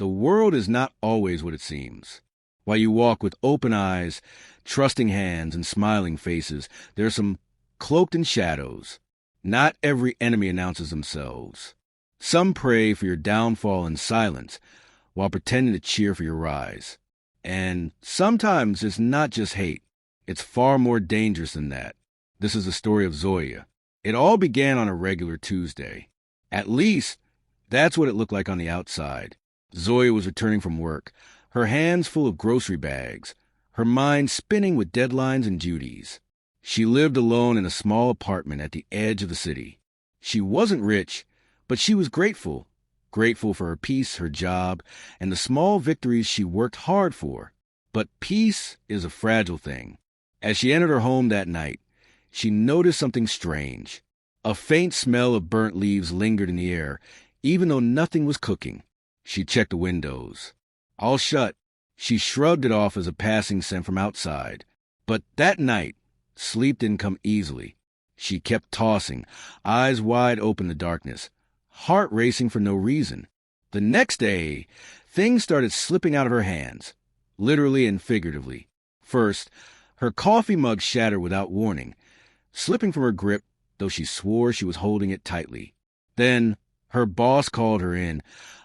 The world is not always what it seems. While you walk with open eyes, trusting hands, and smiling faces, there are some cloaked in shadows. Not every enemy announces themselves. Some pray for your downfall in silence, while pretending to cheer for your rise. And sometimes it's not just hate. It's far more dangerous than that. This is the story of Zoya. It all began on a regular Tuesday. At least, that's what it looked like on the outside. Zoya was returning from work, her hands full of grocery bags, her mind spinning with deadlines and duties. She lived alone in a small apartment at the edge of the city. She wasn't rich, but she was grateful. Grateful for her peace, her job, and the small victories she worked hard for. But peace is a fragile thing. As she entered her home that night, she noticed something strange. A faint smell of burnt leaves lingered in the air, even though nothing was cooking. She checked the windows. All shut. She shrugged it off as a passing scent from outside. But that night, sleep didn't come easily. She kept tossing, eyes wide open in the darkness, heart racing for no reason. The next day, things started slipping out of her hands, literally and figuratively. First, her coffee mug shattered without warning, slipping from her grip, though she swore she was holding it tightly. Then, her boss called her in,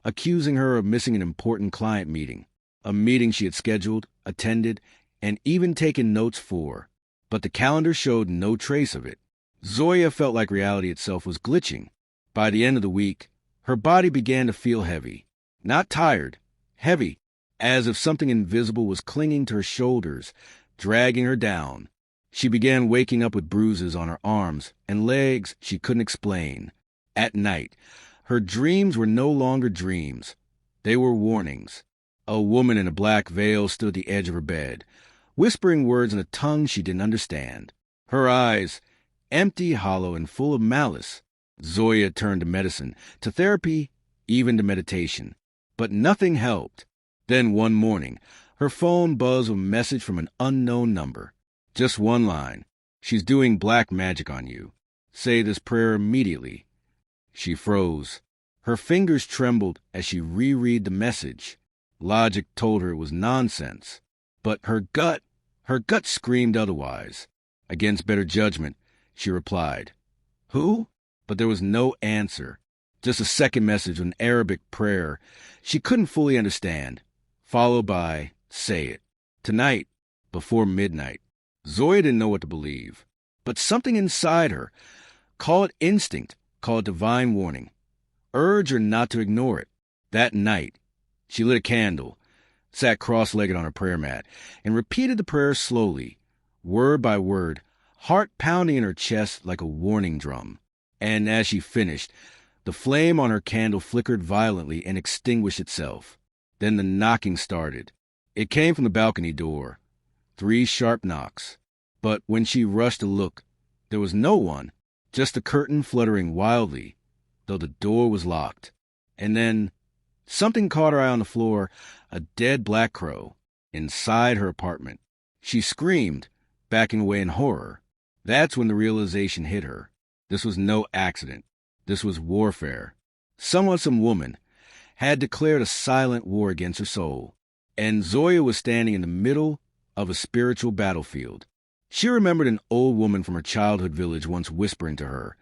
accusing her of missing an important client meeting, a meeting she had scheduled, attended, and even taken notes for. But the calendar showed no trace of it. Zoya felt like reality itself was glitching. By the end of the week, her body began to feel heavy. Not tired, heavy, as if something invisible was clinging to her shoulders, dragging her down. She began waking up with bruises on her arms and legs she couldn't explain. At night, her dreams were no longer dreams. They were warnings. A woman in a black veil stood at the edge of her bed, whispering words in a tongue she didn't understand. Her eyes, empty, hollow, and full of malice. Zoya turned to medicine, to therapy, even to meditation. But nothing helped. Then one morning, her phone buzzed with a message from an unknown number. Just one line. She's doing black magic on you. Say this prayer immediately. She froze. Her fingers trembled as she reread the message. Logic told her it was nonsense. But her gut screamed otherwise. Against better judgment, she replied, "Who?" But there was no answer. Just a second message, an Arabic prayer she couldn't fully understand, followed by, "Say it. Tonight, before midnight." Zoya didn't know what to believe. But something inside her, call it instinct, call it divine warning, urged her not to ignore it. That night, she lit a candle, sat cross-legged on her prayer mat, and repeated the prayer slowly, word by word, heart pounding in her chest like a warning drum. And as she finished, the flame on her candle flickered violently and extinguished itself. Then the knocking started. It came from the balcony door. 3 sharp knocks. But when she rushed to look, there was no one, just the curtain fluttering wildly, though the door was locked. And then something caught her eye on the floor, a dead black crow, inside her apartment. She screamed, backing away in horror. That's when the realization hit her. This was no accident. This was warfare. Some woman had declared a silent war against her soul, and Zoya was standing in the middle of a spiritual battlefield. She remembered an old woman from her childhood village once whispering to her,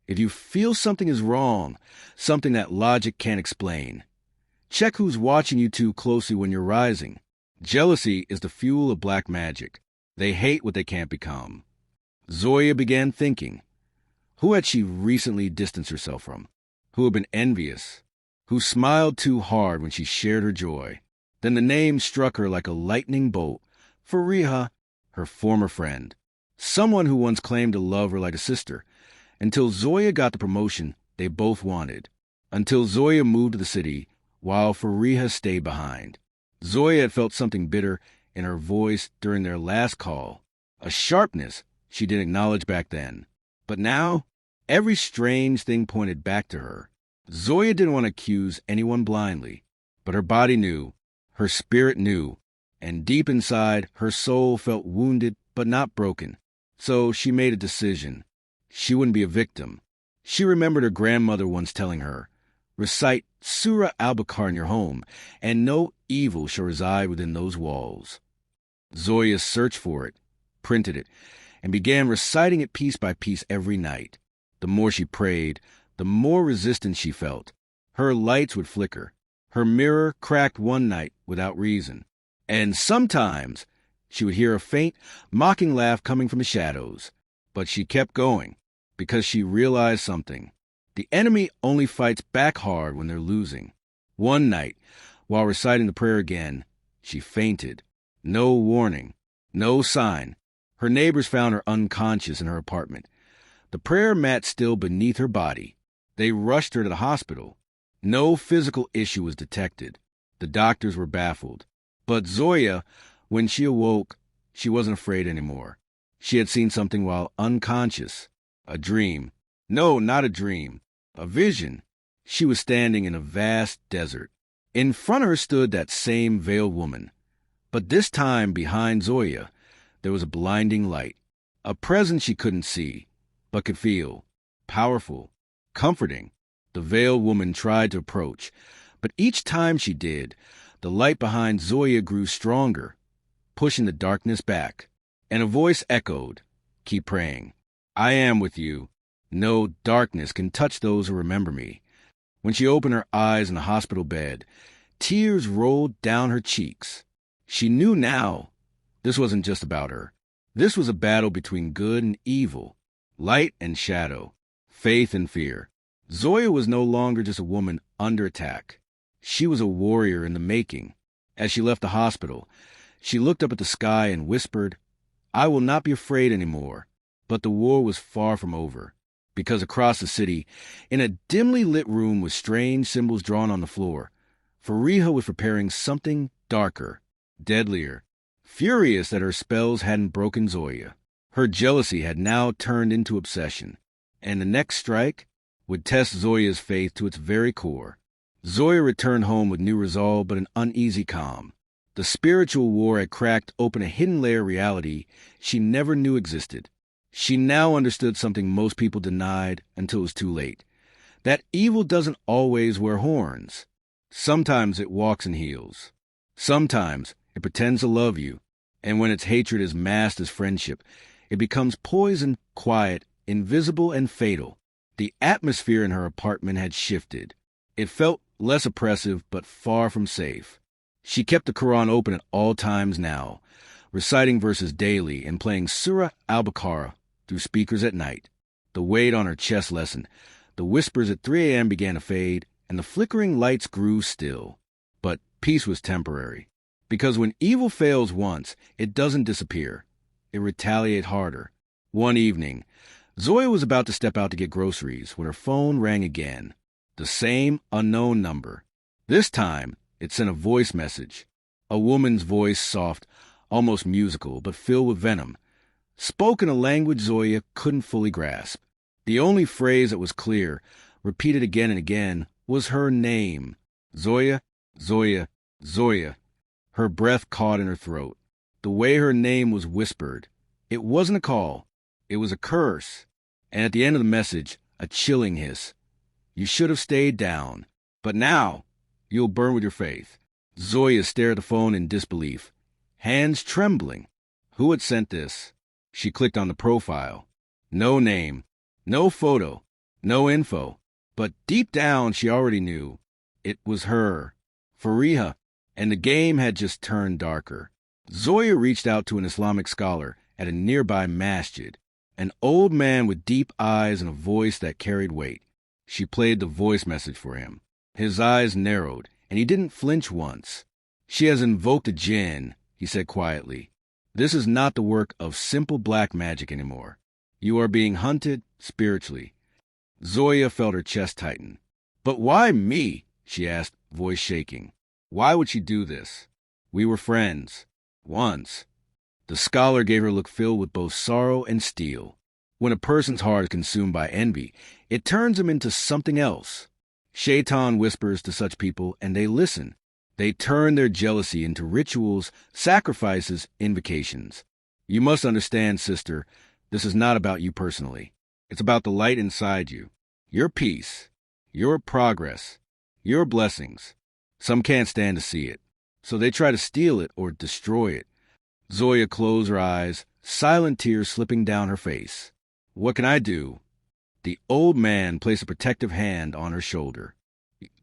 "If you feel something is wrong, something that logic can't explain, check who's watching you too closely when you're rising." Jealousy is the fuel of black magic. They hate what they can't become. Zoya began thinking. Who had she recently distanced herself from? Who had been envious? Who smiled too hard when she shared her joy? Then the name struck her like a lightning bolt. Fariha, her former friend. Someone who once claimed to love her like a sister. Until Zoya got the promotion they both wanted. Until Zoya moved to the city, while Fariha stayed behind. Zoya had felt something bitter in her voice during their last call. A sharpness she didn't acknowledge back then. But now, every strange thing pointed back to her. Zoya didn't want to accuse anyone blindly, but her body knew, her spirit knew, and deep inside, her soul felt wounded but not broken. So she made a decision. She wouldn't be a victim. She remembered her grandmother once telling her, Recite Surah Al-Baqarah in your home, and no evil shall reside within those walls. Zoya searched for it, printed it, and began reciting it piece by piece every night. The more she prayed, the more resistance she felt. Her lights would flicker. Her mirror cracked one night without reason. And sometimes she would hear a faint, mocking laugh coming from the shadows. But she kept going, because she realized something. The enemy only fights back hard when they're losing. One night, while reciting the prayer again, she fainted. No warning, no sign. Her neighbors found her unconscious in her apartment, the prayer mat still beneath her body. They rushed her to the hospital. No physical issue was detected. The doctors were baffled. But Zoya, when she awoke, she wasn't afraid anymore. She had seen something while unconscious. A dream. No, not a dream. A vision. She was standing in a vast desert. In front of her stood that same veiled woman. But this time, behind Zoya, there was a blinding light. A presence she couldn't see, but could feel. Powerful. Comforting. The veiled woman tried to approach, but each time she did, the light behind Zoya grew stronger, pushing the darkness back. And a voice echoed, "Keep praying. I am with you. No darkness can touch those who remember me." When she opened her eyes in the hospital bed, tears rolled down her cheeks. She knew now this wasn't just about her. This was a battle between good and evil, light and shadow, faith and fear. Zoya was no longer just a woman under attack. She was a warrior in the making. As she left the hospital, she looked up at the sky and whispered, "I will not be afraid anymore." But the war was far from over, because across the city, in a dimly lit room with strange symbols drawn on the floor, Fariha was preparing something darker, deadlier. Furious that her spells hadn't broken Zoya, her jealousy had now turned into obsession, and the next strike would test Zoya's faith to its very core. Zoya returned home with new resolve but an uneasy calm. The spiritual war had cracked open a hidden layer of reality she never knew existed. She now understood something most people denied until it was too late. That evil doesn't always wear horns. Sometimes it walks in heels. Sometimes it pretends to love you, and when its hatred is masked as friendship, it becomes poison, quiet, invisible, and fatal. The atmosphere in her apartment had shifted. It felt less oppressive, but far from safe. She kept the Quran open at all times now, reciting verses daily and playing Surah Al-Baqarah through speakers at night. The weight on her chest lessened. The whispers at 3 a.m. began to fade, and the flickering lights grew still. But peace was temporary. Because when evil fails once, it doesn't disappear. It retaliates harder. One evening, Zoya was about to step out to get groceries when her phone rang again. The same unknown number. This time, it sent a voice message. A woman's voice, soft, almost musical, but filled with venom. Spoken a language Zoya couldn't fully grasp. The only phrase that was clear, repeated again and again, was her name. Zoya, Zoya, Zoya. Her breath caught in her throat. The way her name was whispered. It wasn't a call. It was a curse. And at the end of the message, a chilling hiss. You should have stayed down. But now, you'll burn with your faith. Zoya stared at the phone in disbelief, hands trembling. Who had sent this? She clicked on the profile. No name, no photo, no info. But deep down, she already knew. It was her, Fariha, and the game had just turned darker. Zoya reached out to an Islamic scholar at a nearby masjid, an old man with deep eyes and a voice that carried weight. She played the voice message for him. His eyes narrowed, and he didn't flinch once. "She has invoked a jinn," he said quietly. "This is not the work of simple black magic anymore. You are being hunted spiritually." Zoya felt her chest tighten. "But why me?" she asked, voice shaking. "Why would she do this? We were friends. Once." The scholar gave her a look filled with both sorrow and steel. When a person's heart is consumed by envy, it turns him into something else. Shaitan whispers to such people, and they listen. They turn their jealousy into rituals, sacrifices, invocations. You must understand, sister, this is not about you personally. It's about the light inside you, your peace, your progress. Your blessings. Some can't stand to see it, so they try to steal it or destroy it. Zoya closed her eyes, silent tears slipping down her face. What can I do? The old man placed a protective hand on her shoulder.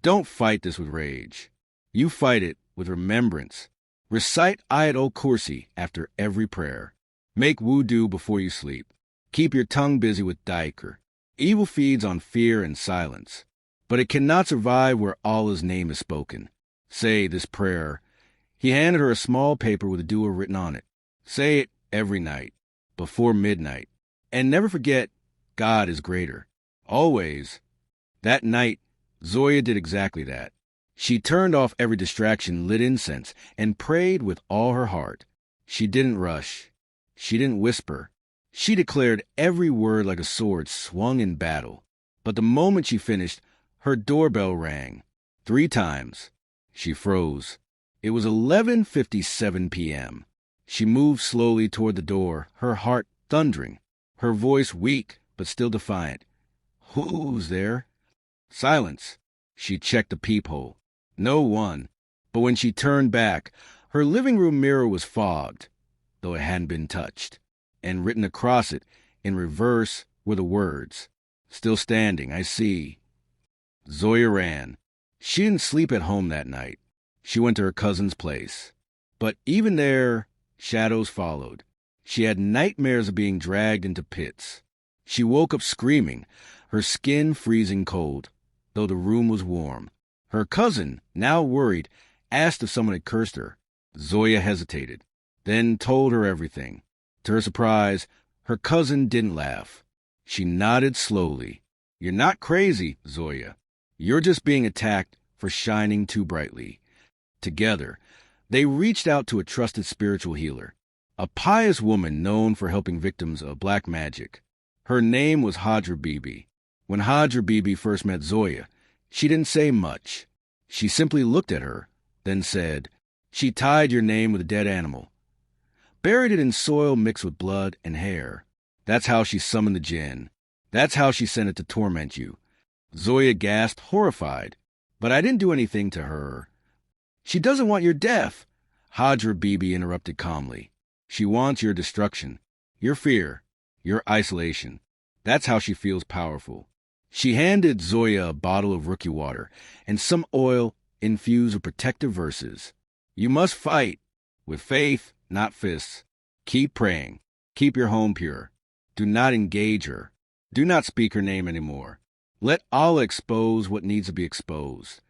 Don't fight this with rage. You fight it with remembrance. Recite Ayat Kursi after every prayer. Make wudu before you sleep. Keep your tongue busy with dhikr. Evil feeds on fear and silence, but it cannot survive where Allah's name is spoken. Say this prayer. He handed her a small paper with a dua written on it. Say it every night, before midnight. And never forget, God is greater. Always. That night, Zoya did exactly that. She turned off every distraction, lit incense, and prayed with all her heart. She didn't rush. She didn't whisper. She declared every word like a sword swung in battle. But the moment she finished, her doorbell rang. 3 times. She froze. It was 11:57 p.m. She moved slowly toward the door, her heart thundering, her voice weak but still defiant. Who's there? Silence. She checked the peephole. No one. But when she turned back, her living room mirror was fogged, though it hadn't been touched. And written across it, in reverse, were the words. Still standing, I see. Zoya ran. She didn't sleep at home that night. She went to her cousin's place. But even there, shadows followed. She had nightmares of being dragged into pits. She woke up screaming, her skin freezing cold, though the room was warm. Her cousin, now worried, asked if someone had cursed her. Zoya hesitated, then told her everything. To her surprise, her cousin didn't laugh. She nodded slowly. You're not crazy, Zoya. You're just being attacked for shining too brightly. Together, they reached out to a trusted spiritual healer, a pious woman known for helping victims of black magic. Her name was Hadra Bibi. When Hadra Bibi first met Zoya, she didn't say much. She simply looked at her, then said, She tied your name with a dead animal. Buried it in soil mixed with blood and hair. That's how she summoned the jinn. That's how she sent it to torment you. Zoya gasped, horrified. But I didn't do anything to her. She doesn't want your death, Hadra Bibi interrupted calmly. She wants your destruction, your fear, your isolation. That's how she feels powerful. She handed Zoya a bottle of rookie water and some oil infused with protective verses. You must fight, with faith, not fists. Keep praying. Keep your home pure. Do not engage her. Do not speak her name anymore. Let Allah expose what needs to be exposed.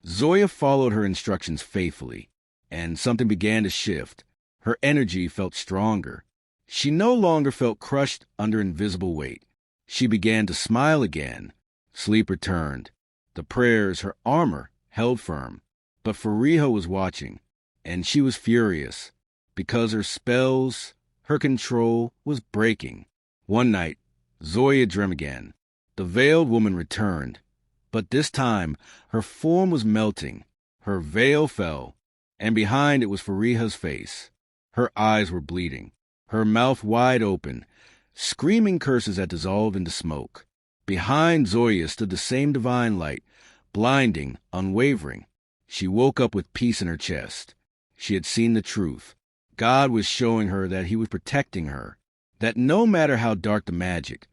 Zoya followed her instructions faithfully, and something began to shift. Her energy felt stronger. She no longer felt crushed under invisible weight. She began to smile again. Sleep returned. The prayers, her armor, held firm. But Fariha was watching, and she was furious, because her spells, her control, was breaking. One night, Zoya dreamed again. The veiled woman returned, but this time her form was melting. Her veil fell, and behind it was Fariha's face. Her eyes were bleeding, her mouth wide open, screaming curses that dissolved into smoke. Behind Zoya stood the same divine light, blinding, unwavering. She woke up with peace in her chest. She had seen the truth. God was showing her that he was protecting her, that no matter how dark the magic,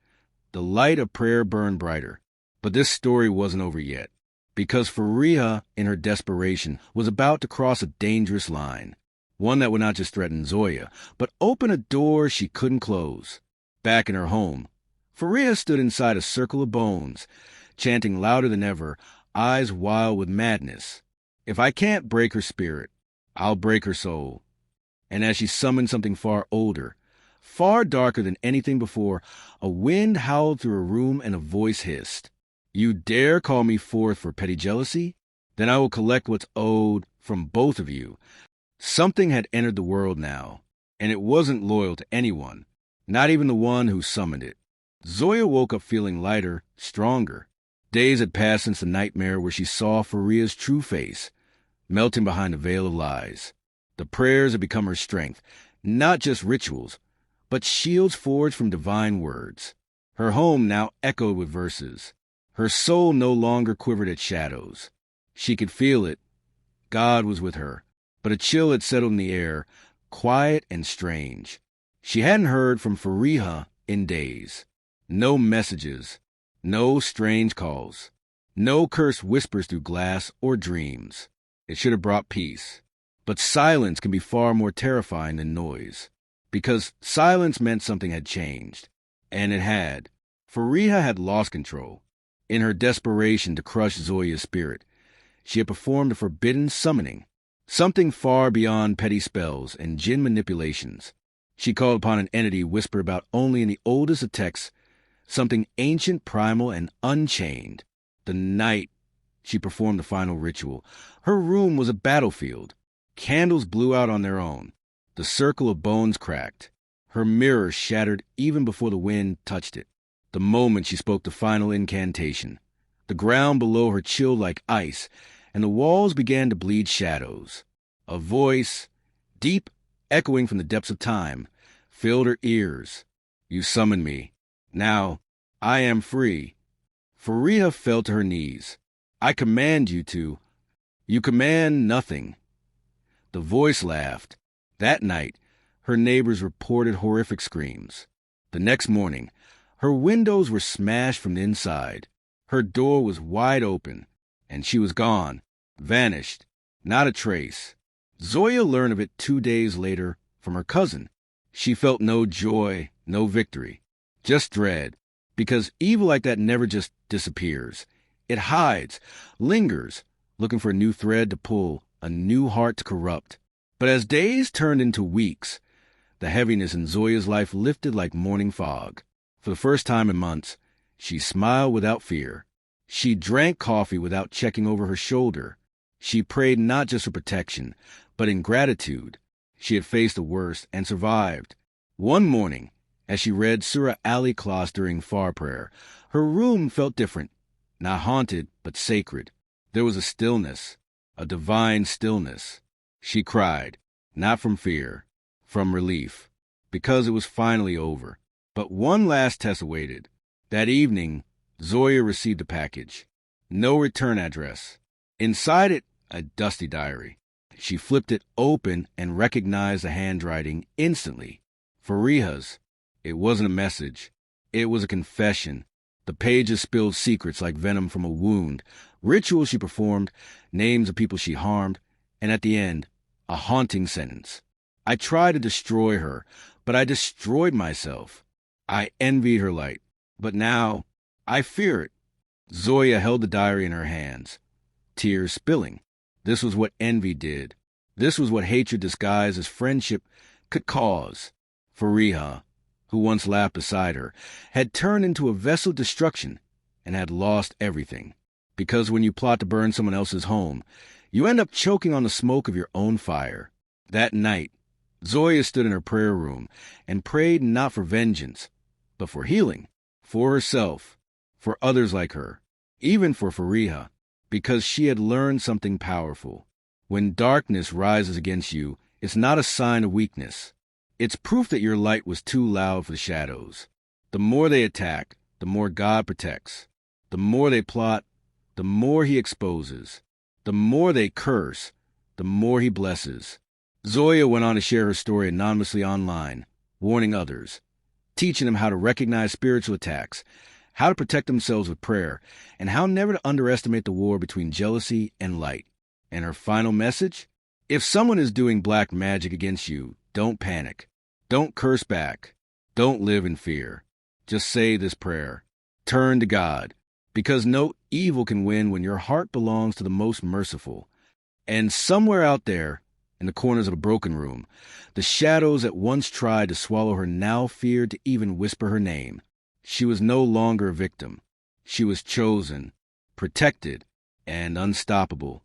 the light of prayer burned brighter. But this story wasn't over yet, because Fariha, in her desperation, was about to cross a dangerous line, one that would not just threaten Zoya, but open a door she couldn't close. Back in her home, Fariha stood inside a circle of bones, chanting louder than ever, eyes wild with madness. If I can't break her spirit, I'll break her soul. And as she summoned something far older, far darker than anything before, a wind howled through her room and a voice hissed. You dare call me forth for petty jealousy? Then I will collect what's owed from both of you. Something had entered the world now, and it wasn't loyal to anyone, not even the one who summoned it. Zoya woke up feeling lighter, stronger. Days had passed since the nightmare where she saw Fariha's true face, melting behind a veil of lies. The prayers had become her strength, not just rituals, but shields forged from divine words. Her home now echoed with verses. Her soul no longer quivered at shadows. She could feel it. God was with her. But a chill had settled in the air, quiet and strange. She hadn't heard from Fariha in days. No messages. No strange calls. No cursed whispers through glass or dreams. It should have brought peace. But silence can be far more terrifying than noise. Because silence meant something had changed. And it had. Fariha had lost control. In her desperation to crush Zoya's spirit, she had performed a forbidden summoning. Something far beyond petty spells and jinn manipulations. She called upon an entity whispered about only in the oldest of texts, something ancient, primal, and unchained. The night she performed the final ritual, her room was a battlefield. Candles blew out on their own. The circle of bones cracked. Her mirror shattered even before the wind touched it. The moment she spoke the final incantation, the ground below her chilled like ice, and the walls began to bleed shadows. A voice, deep, echoing from the depths of time, filled her ears. You summoned me. Now, I am free. Fariha fell to her knees. I command you to. You command nothing. The voice laughed. That night, her neighbors reported horrific screams. The next morning, her windows were smashed from the inside. Her door was wide open, and she was gone, vanished, not a trace. Zoya learned of it 2 days later from her cousin. She felt no joy, no victory, just dread, because evil like that never just disappears. It hides, lingers, looking for a new thread to pull, a new heart to corrupt. But as days turned into weeks, the heaviness in Zoya's life lifted like morning fog. For the first time in months, she smiled without fear. She drank coffee without checking over her shoulder. She prayed not just for protection, but in gratitude. She had faced the worst and survived. One morning, as she read Surah Al-Ikhlas during Far prayer, her room felt different, not haunted, but sacred. There was a stillness, a divine stillness. She cried, not from fear, from relief, because it was finally over. But one last test awaited. That evening, Zoya received a package. No return address. Inside it, a dusty diary. She flipped it open and recognized the handwriting instantly. Fariha's. It wasn't a message. It was a confession. The pages spilled secrets like venom from a wound, rituals she performed, names of people she harmed, and at the end, a haunting sentence. I tried to destroy her, but I destroyed myself. I envied her light, but now I fear it. Zoya held the diary in her hands, tears spilling. This was what envy did. This was what hatred disguised as friendship could cause. Fariha, who once laughed beside her, had turned into a vessel of destruction and had lost everything. Because when you plot to burn someone else's home, you end up choking on the smoke of your own fire. That night, Zoya stood in her prayer room and prayed not for vengeance, but for healing, for herself, for others like her, even for Fariha, because she had learned something powerful. When darkness rises against you, it's not a sign of weakness. It's proof that your light was too loud for the shadows. The more they attack, the more God protects. The more they plot, the more he exposes. The more they curse, the more he blesses. Zoya went on to share her story anonymously online, warning others, teaching them how to recognize spiritual attacks, how to protect themselves with prayer, and how never to underestimate the war between jealousy and light. And her final message? If someone is doing black magic against you, don't panic. Don't curse back. Don't live in fear. Just say this prayer. Turn to God, because no evil can win when your heart belongs to the most merciful. And somewhere out there, in the corners of a broken room, the shadows that once tried to swallow her now feared to even whisper her name. She was no longer a victim. She was chosen, protected, and unstoppable.